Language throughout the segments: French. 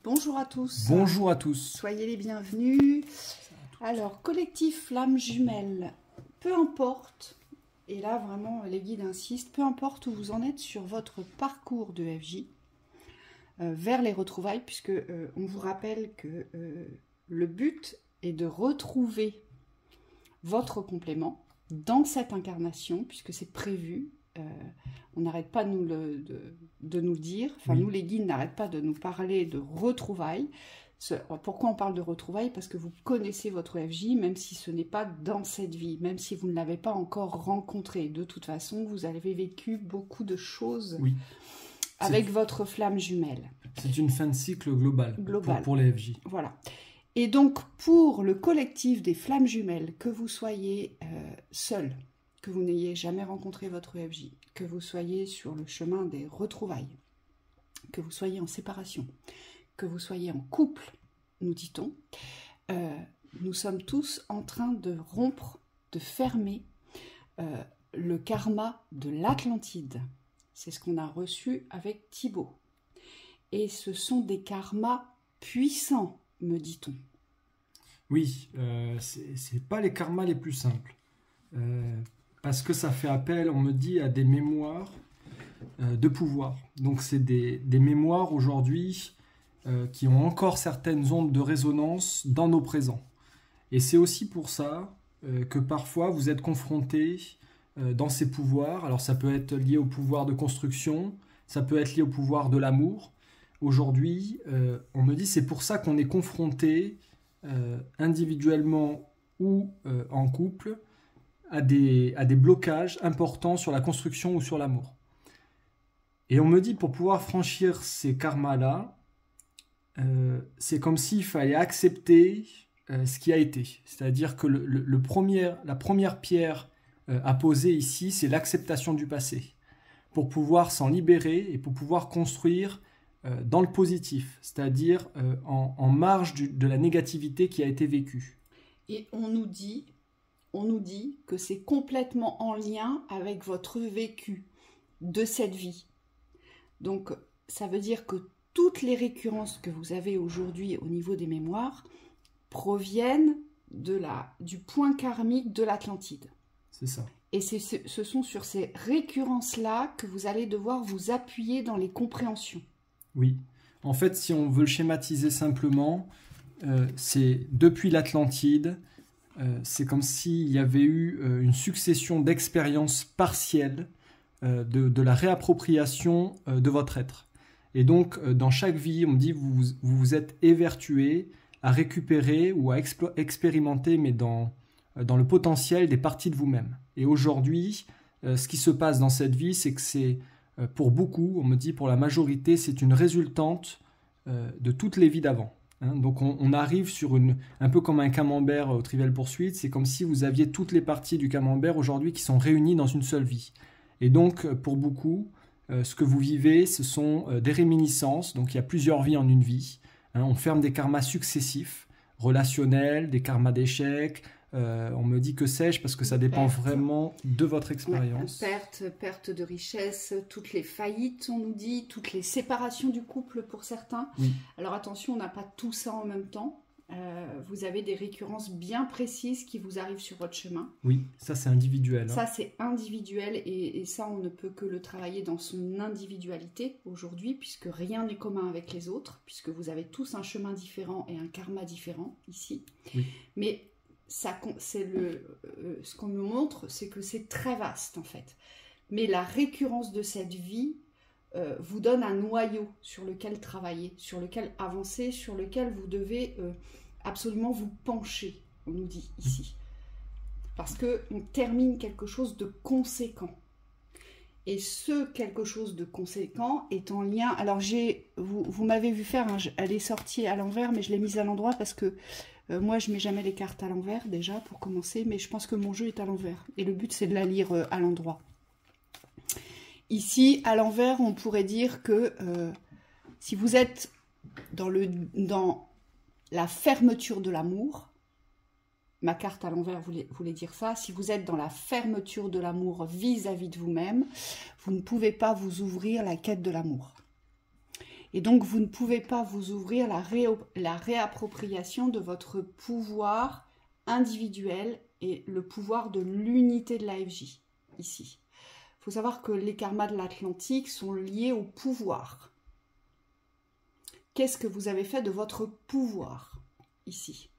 Bonjour à tous. Bonjour à tous. Soyez les bienvenus. Alors, collectif Flammes Jumelles, peu importe, et là vraiment les guides insistent, peu importe où vous en êtes sur votre parcours de FJ, vers les retrouvailles, puisque on vous rappelle que le but est de retrouver votre complément dans cette incarnation, puisque c'est prévu. On n'arrête pas de nous le dire, enfin nous les guides n'arrêtent pas de nous parler de retrouvailles. Pourquoi on parle de retrouvailles? Parce que vous connaissez votre FJ, même si ce n'est pas dans cette vie, même si vous ne l'avez pas encore rencontré. De toute façon, vous avez vécu beaucoup de choses avec votre flamme jumelle. C'est une fin de cycle globale. Pour les FJ. Voilà. Et donc, pour le collectif des flammes jumelles, que vous soyez seul, que vous n'ayez jamais rencontré votre FJ, que vous soyez sur le chemin des retrouvailles, que vous soyez en séparation, que vous soyez en couple, nous dit-on, nous sommes tous en train de rompre, de fermer le karma de l'Atlantide. C'est ce qu'on a reçu avec Thibaut. Et ce sont des karmas puissants, me dit-on. Oui, c'est pas les karmas les plus simples. Parce que ça fait appel, on me dit, à des mémoires de pouvoir. Donc c'est des mémoires aujourd'hui qui ont encore certaines ondes de résonance dans nos présents. Et c'est aussi pour ça que parfois vous êtes confrontés dans ces pouvoirs. Alors ça peut être lié au pouvoir de construction, ça peut être lié au pouvoir de l'amour. Aujourd'hui, on me dit c'est pour ça qu'on est confronté individuellement ou en couple à des blocages importants sur la construction ou sur l'amour. Et on me dit pour pouvoir franchir ces karmas-là, c'est comme s'il fallait accepter ce qui a été. C'est-à-dire que la première pierre à poser ici, c'est l'acceptation du passé. Pour pouvoir s'en libérer et pour pouvoir construire dans le positif, c'est-à-dire en marge de la négativité qui a été vécue. Et on nous dit que c'est complètement en lien avec votre vécu de cette vie. Donc, ça veut dire que toutes les récurrences que vous avez aujourd'hui au niveau des mémoires proviennent du point karmique de l'Atlantide. C'est ça. Et ce sont sur ces récurrences-là que vous allez devoir vous appuyer dans les compréhensions. Oui. En fait, si on veut le schématiser simplement, c'est depuis l'Atlantide, c'est comme s'il y avait eu une succession d'expériences partielles de la réappropriation de votre être. Et donc, dans chaque vie, on me dit vous vous êtes évertué à récupérer ou à expérimenter, mais dans le potentiel des parties de vous-même. Et aujourd'hui, ce qui se passe dans cette vie, c'est que c'est, pour beaucoup, on me dit pour la majorité, c'est une résultante de toutes les vies d'avant. Hein, donc on arrive sur un peu comme un camembert au Trivial Pursuit, c'est comme si vous aviez toutes les parties du camembert aujourd'hui qui sont réunies dans une seule vie. Et donc pour beaucoup, ce que vous vivez, ce sont des réminiscences, donc il y a plusieurs vies en une vie. Hein, on ferme des karmas successifs, relationnels, des karmas d'échecs, on me dit que sais-je, parce que ça dépend vraiment de votre expérience. Perte de richesse, toutes les faillites, on nous dit, toutes les séparations du couple pour certains. Oui. Alors attention, on n'a pas tout ça en même temps. Vous avez des récurrences bien précises qui vous arrivent sur votre chemin. Oui, ça c'est individuel. Hein. Ça c'est individuel et ça on ne peut que le travailler dans son individualité aujourd'hui, puisque rien n'est commun avec les autres, puisque vous avez tous un chemin différent et un karma différent ici. Oui. Mais ce qu'on nous montre, c'est que c'est très vaste en fait. Mais la récurrence de cette vie vous donne un noyau sur lequel travailler, sur lequel avancer, sur lequel vous devez absolument vous pencher, on nous dit ici. Parce qu'on termine quelque chose de conséquent. Et ce quelque chose de conséquent est en lien... Alors, vous m'avez vu faire, hein, elle est sortie à l'envers, mais je l'ai mise à l'endroit parce que moi, je ne mets jamais les cartes à l'envers, déjà, pour commencer, mais je pense que mon jeu est à l'envers. Et le but, c'est de la lire à l'endroit. Ici, à l'envers, on pourrait dire que si vous êtes dans la fermeture de l'amour, ma carte à l'envers voulait dire ça, si vous êtes dans la fermeture de l'amour vis-à-vis de vous-même, vous ne pouvez pas vous ouvrir la quête de l'amour. Et donc, vous ne pouvez pas vous ouvrir la réappropriation de votre pouvoir individuel et le pouvoir de l'unité de l'AFJ, ici. Il faut savoir que les karmas de l'Atlantique sont liés au pouvoir. Qu'est-ce que vous avez fait de votre pouvoir, ici?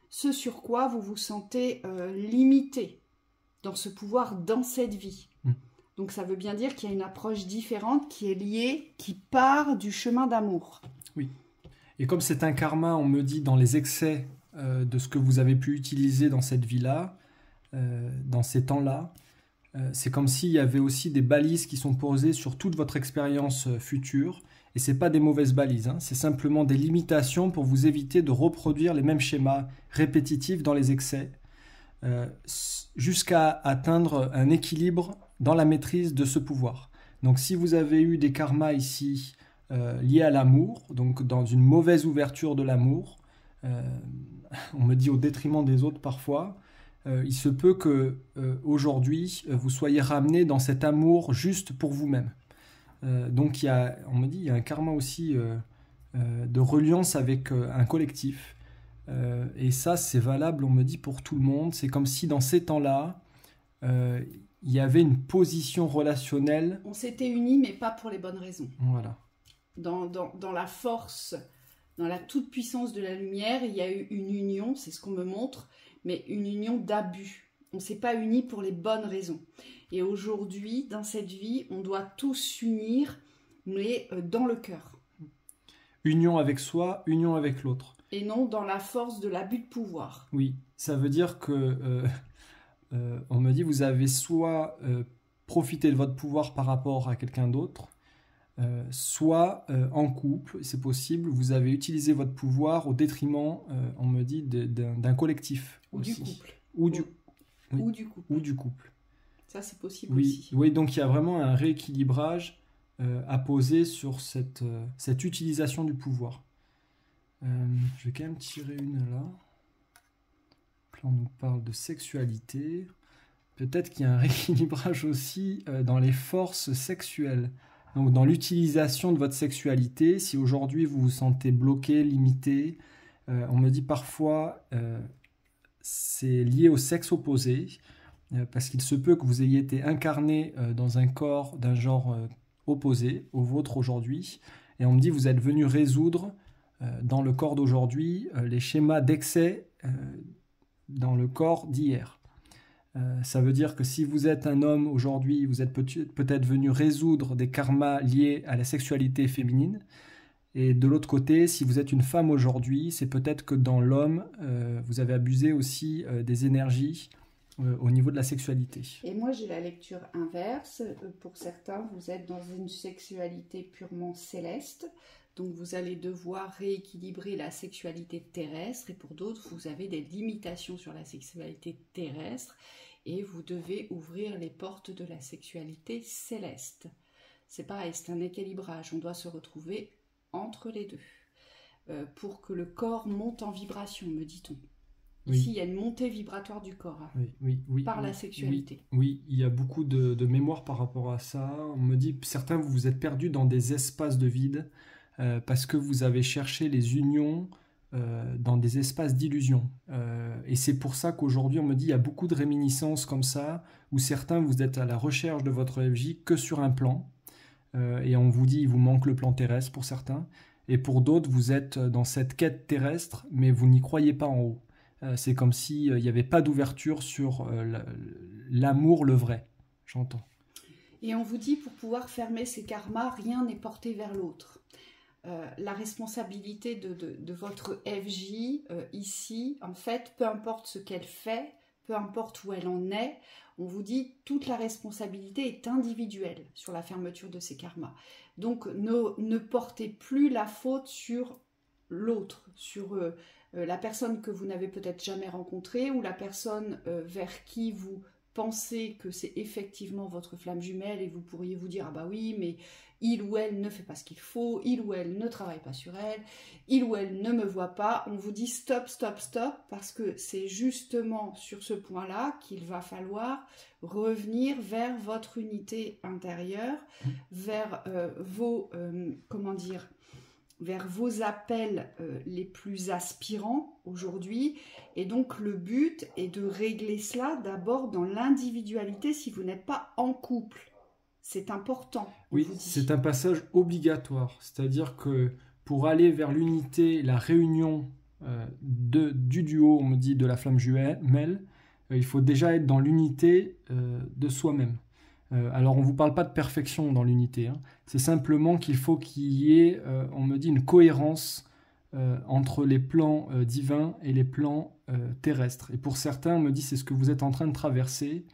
Ce sur quoi vous vous sentez limité dans ce pouvoir, dans cette vie. Donc ça veut bien dire qu'il y a une approche différente qui est liée, qui part du chemin d'amour. Oui. Et comme c'est un karma, on me dit, dans les excès de ce que vous avez pu utiliser dans cette vie-là, dans ces temps-là, c'est comme s'il y avait aussi des balises qui sont posées sur toute votre expérience future. Et ce n'est pas des mauvaises balises, hein, c'est simplement des limitations pour vous éviter de reproduire les mêmes schémas répétitifs dans les excès, jusqu'à atteindre un équilibre dans la maîtrise de ce pouvoir. Donc si vous avez eu des karmas ici liés à l'amour, donc dans une mauvaise ouverture de l'amour, on me dit au détriment des autres parfois, il se peut que aujourd'hui vous soyez ramené dans cet amour juste pour vous-même. Donc on me dit il y a un karma aussi de reliance avec un collectif. Et ça, c'est valable, on me dit, pour tout le monde. C'est comme si dans ces temps-là, il y avait une position relationnelle. On s'était unis, mais pas pour les bonnes raisons. Voilà. Dans la force, dans la toute-puissance de la lumière, il y a eu une union, c'est ce qu'on me montre, mais une union d'abus. On ne s'est pas unis pour les bonnes raisons. Et aujourd'hui, dans cette vie, on doit tous s'unir, mais dans le cœur. Union avec soi, union avec l'autre. Et non dans la force de l'abus de pouvoir. Oui, ça veut dire que, on me dit, vous avez soit profité de votre pouvoir par rapport à quelqu'un d'autre, soit en couple, c'est possible, vous avez utilisé votre pouvoir au détriment, on me dit, d'un collectif. Ou aussi. du couple. Ou du couple. Ou du couple. Ça, c'est possible oui. aussi. Oui, donc il y a vraiment un rééquilibrage à poser sur cette utilisation du pouvoir. Je vais quand même tirer une là. Puis on nous parle de sexualité. Peut-être qu'il y a un rééquilibrage aussi dans les forces sexuelles. Donc dans l'utilisation de votre sexualité, si aujourd'hui vous vous sentez bloqué, limité, on me dit parfois c'est lié au sexe opposé, parce qu'il se peut que vous ayez été incarné dans un corps d'un genre opposé au vôtre aujourd'hui, et on me dit vous êtes venu résoudre dans le corps d'aujourd'hui les schémas d'excès dans le corps d'hier. Ça veut dire que si vous êtes un homme aujourd'hui, vous êtes peut-être venu résoudre des karmas liés à la sexualité féminine. Et de l'autre côté, si vous êtes une femme aujourd'hui, c'est peut-être que dans l'homme, vous avez abusé aussi des énergies au niveau de la sexualité. Et moi, j'ai la lecture inverse. Pour certains, vous êtes dans une sexualité purement céleste. Donc, vous allez devoir rééquilibrer la sexualité terrestre. Et pour d'autres, vous avez des limitations sur la sexualité terrestre. Et vous devez ouvrir les portes de la sexualité céleste. C'est pareil, c'est un équilibrage. On doit se retrouver entre les deux. Pour que le corps monte en vibration, me dit-on. Oui. Ici, il y a une montée vibratoire du corps par la sexualité. Oui, il y a beaucoup de mémoire par rapport à ça. On me dit, certains, vous vous êtes perdus dans des espaces de vide parce que vous avez cherché les unions dans des espaces d'illusion. Et c'est pour ça qu'aujourd'hui, on me dit, il y a beaucoup de réminiscences comme ça, où certains, vous êtes à la recherche de votre FJ que sur un plan. Et on vous dit, il vous manque le plan terrestre pour certains. Et pour d'autres, vous êtes dans cette quête terrestre, mais vous n'y croyez pas en haut. C'est comme s'il n'y avait pas d'ouverture sur l'amour, le vrai. J'entends. Et on vous dit, pour pouvoir fermer ces karmas, rien n'est porté vers l'autre. La responsabilité de votre FJ, ici, en fait, peu importe ce qu'elle fait, peu importe où elle en est, on vous dit toute la responsabilité est individuelle sur la fermeture de ces karmas. Donc ne portez plus la faute sur l'autre, sur la personne que vous n'avez peut-être jamais rencontrée ou la personne vers qui vous pensez que c'est effectivement votre flamme jumelle et vous pourriez vous dire « Ah bah oui, mais il ou elle ne fait pas ce qu'il faut, il ou elle ne travaille pas sur elle, il ou elle ne me voit pas. » On vous dit « Stop, stop, stop » parce que c'est justement sur ce point-là qu'il va falloir revenir vers votre unité intérieure, vers vos, vers vos appels les plus aspirants aujourd'hui. Et donc le but est de régler cela d'abord dans l'individualité si vous n'êtes pas en couple. C'est important. Oui, c'est un passage obligatoire. C'est-à-dire que pour aller vers l'unité, la réunion du duo, on me dit, de la flamme jumelle, il faut déjà être dans l'unité de soi-même. Alors on ne vous parle pas de perfection dans l'unité, hein. C'est simplement qu'il faut qu'il y ait, on me dit, une cohérence entre les plans divins et les plans terrestres. Et pour certains, on me dit, c'est ce que vous êtes en train de traverser.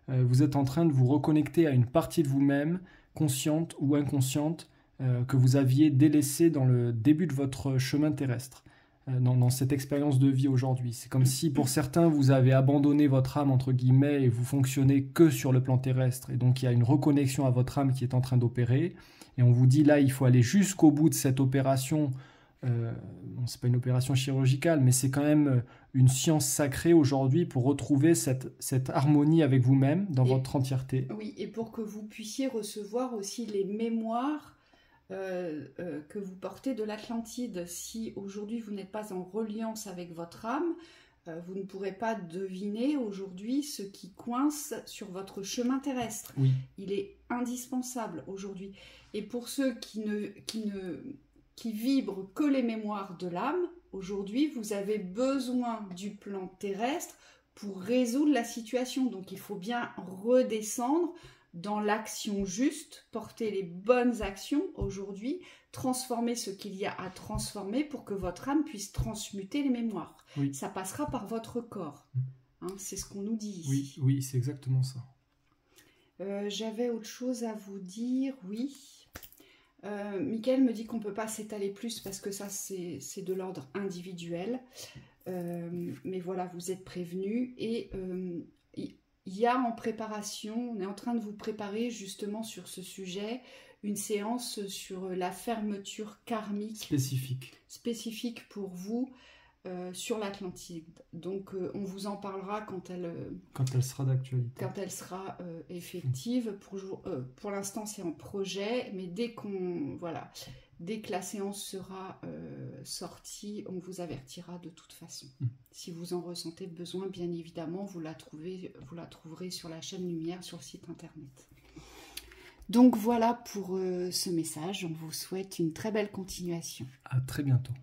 Vous êtes en train de vous reconnecter à une partie de vous-même, consciente ou inconsciente, que vous aviez délaissée dans le début de votre chemin terrestre, dans cette expérience de vie aujourd'hui. C'est comme si pour certains, vous avez abandonné votre âme, entre guillemets, et vous fonctionnez que sur le plan terrestre. Et donc il y a une reconnexion à votre âme qui est en train d'opérer. Et on vous dit là, il faut aller jusqu'au bout de cette opération. Bon, c'est pas une opération chirurgicale, mais c'est quand même une science sacrée aujourd'hui pour retrouver cette harmonie avec vous-même dans votre entièreté. Oui, et pour que vous puissiez recevoir aussi les mémoires que vous portez de l'Atlantide. Si aujourd'hui vous n'êtes pas en reliance avec votre âme, vous ne pourrez pas deviner aujourd'hui ce qui coince sur votre chemin terrestre. Oui. Il est indispensable aujourd'hui. Et pour ceux qui vibrent que les mémoires de l'âme, aujourd'hui, vous avez besoin du plan terrestre pour résoudre la situation. Donc, il faut bien redescendre dans l'action juste, porter les bonnes actions aujourd'hui, transformer ce qu'il y a à transformer pour que votre âme puisse transmuter les mémoires. Oui. Ça passera par votre corps. Hein, c'est ce qu'on nous dit ici. Oui, c'est exactement ça. J'avais autre chose à vous dire, oui. Mickaël me dit qu'on ne peut pas s'étaler plus parce que ça c'est de l'ordre individuel, mais voilà, vous êtes prévenus. Et il y a en préparation, on est en train de vous préparer justement sur ce sujet une séance sur la fermeture karmique spécifique pour vous sur l'Atlantide. Donc on vous en parlera quand elle sera d'actualité. Quand elle sera effective. Pour l'instant c'est en projet, mais dès que la séance sera sortie, on vous avertira de toute façon. Si vous en ressentez le besoin, bien évidemment, vous la trouverez sur la chaîne Lumière, sur le site internet. Donc voilà pour ce message, on vous souhaite une très belle continuation. À très bientôt.